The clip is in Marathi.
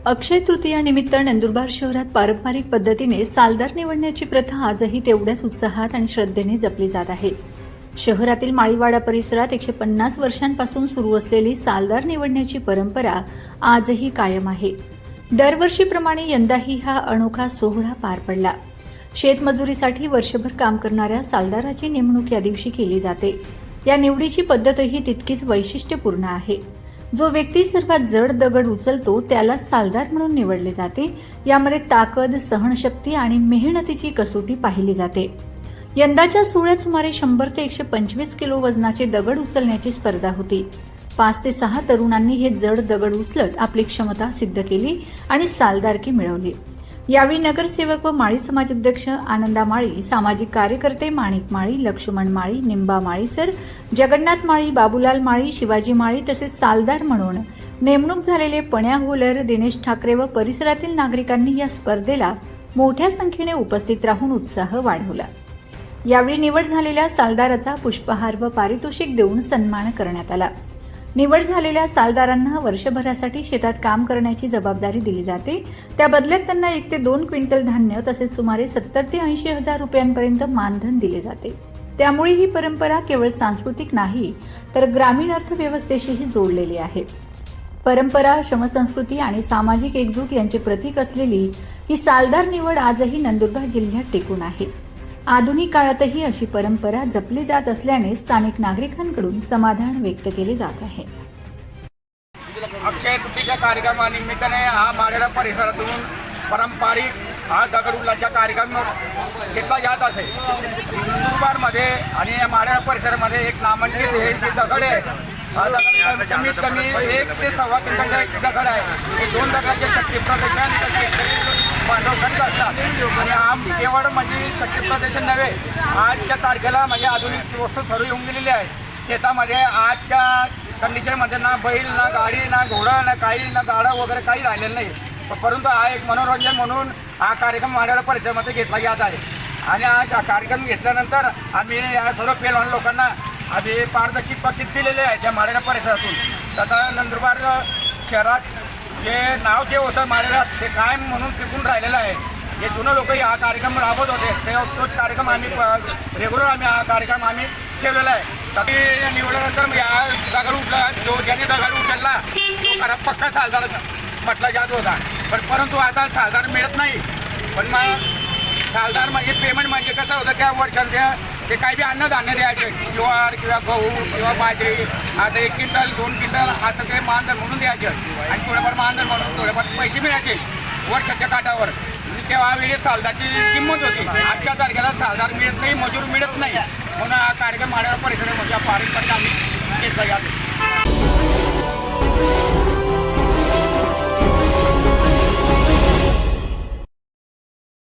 अक्षय तृतीयानिमित्त नंदुरबार शहरात पारंपरिक पद्धतीने सालदार निवडण्याची प्रथा आजही तेवढ्याच उत्साहात आणि श्रद्धेने जपली जात आहे। शहरातील माळीवाडा परिसरात 150 वर्षांपासून सुरू असलेली सालदार निवडण्याची परंपरा आजही कायम आहे। दरवर्षीप्रमाणे यंदाही हा अनोखा सोहळा पार पडला। शेतमजुरीसाठी वर्षभर काम करणाऱ्या सालदाराची नेमणूक या दिवशी केली जाते। या निवडीची पद्धतही तितकीच वैशिष्ट्यपूर्ण आहे। जो व्यक्ती सर्वात जड दगड उचलतो त्याला सालदार म्हणून निवडले जाते। यामध्ये ताकद, सहनशक्ती आणि मेहनतीची कसोटी पाहिली जाते। यंदाच्या सोहळ्यात सुमारे 100 ते 125 किलो वजनाचे दगड उचलण्याची स्पर्धा होती। 5 ते 6 तरुणांनी हे जड दगड उचलत आपली क्षमता सिद्ध केली आणि सालदारकी मिळवली। यावेळी नगरसेवक व माळी समाजाध्यक्ष आनंदा माळी, सामाजिक कार्यकर्ते माणिक माळी, लक्ष्मण माळी, निंबा माळीसर, जगन्नाथ माळी, बाबूलाल माळी, शिवाजी माळी तसेच सालदार म्हणून नेमणूक झालेले पण्या होलर, दिनेश ठाकरे व परिसरातील नागरिकांनी या स्पर्धेला मोठ्या संख्येने उपस्थित राहून उत्साह वाढवला। यावेळी निवड झालेल्या सालदाराचा पुष्पहार व पारितोषिक देऊन सन्मान करण्यात आला। निवड झालेल्या सालदारांना वर्षभरासाठी शेतात काम करण्याची जबाबदारी दिली जाते। त्या बदल्यात त्यांना 1 ते 2 क्विंटल धान्य तसेच सुमारे 70 ते 80 हजार रुपयांपर्यंत मानधन दिले जाते। त्यामुळे ही परंपरा केवळ सांस्कृतिक नाही तर ग्रामीण अर्थव्यवस्थेशीही जोडलेली आहे। परंपरा, श्रमसंस्कृती आणि सामाजिक एकजूट यांचे प्रतीक असलेली ही सालदार निवड आजही नंदुरबार जिल्ह्यात टिकून आहे। आधुनिक काळातही अशी परंपरा जपली जात असल्याने स्थानिक नागरिकांकडून समाधान व्यक्त केले जात आहे। अक्षय तृतीया कार्यक्रमानिमित्ताने हा माळेरा परिसरातून पारंपरिक हा दगडूलाचा कार्यक्रम घेतला जात असे। नंदुरबारमध्ये आणि या माळेरा परिसरामध्ये एक नामांकित हे जे दगड आहे, हा दगड कमीत कमी 1 ते 1.25 क्विंटलचा एक दगड आहे। हे 2 दगडाचे शक्ती प्रदर्शन बांधवखंड असतात आणि हा केवळ म्हणजे शक्ती प्रदर्शन नव्हे, आजच्या तारखेला म्हणजे आधुनिक वस्तू सर्व येऊन गेलेली आहे। शेतामध्ये आजच्या कंडिशनमध्ये ना बैल, ना गाडी, ना घोडा, ना काही, ना गाडा वगैरे काही राहिलेलं नाही। परंतु हा एक मनोरंजन म्हणून हा कार्यक्रम माळेरा परिसरामध्ये घेतला जात आहे। आणि हा कार्यक्रम घेतल्यानंतर आम्ही या सर्व पेलवान लोकांना आम्ही पारदर्शक बक्षीस दिलेले आहे त्या माळेरा परिसरातून। तथा नंदुरबार शहरात जे नाव जे होतं माळेरात ते कायम म्हणून टिकून राहिलेलं आहे। जे जुनं लोक हा कार्यक्रम राबवत होते तेव्हा तोच कार्यक्रम आम्ही रेग्युलर हा कार्यक्रम आम्ही ठेवलेला आहे। तरी निवडल्यानंतर या दगड उठला, जो ज्याने दगड उचलला तो खरा पक्का सालदार म्हटला जात होता। परंतु आता सालदार मिळत नाही। पण मग सालदार म्हणजे पेमेंट म्हणजे कसं होतं, त्या वर्षाला ते काही बी अन्नधान्य द्यायचे, ज्वार किंवा गहू किंवा बाजरी, आता 1 क्विंटल 2 क्विंटल असं ते मानधन म्हणून द्यायचं आणि थोडंफार मानधन म्हणून थोडेफार पैसे मिळायचे वर्षाच्या काठावर। तेव्हा वेळी सालदारची किंमत होती। आजच्या तारखेला सालदार मिळत नाही, मजूर मिळत नाही, म्हणून हा कार्यक्रम माळेरा परिसरामध्ये पारंपरिक आम्ही घेतला जातो।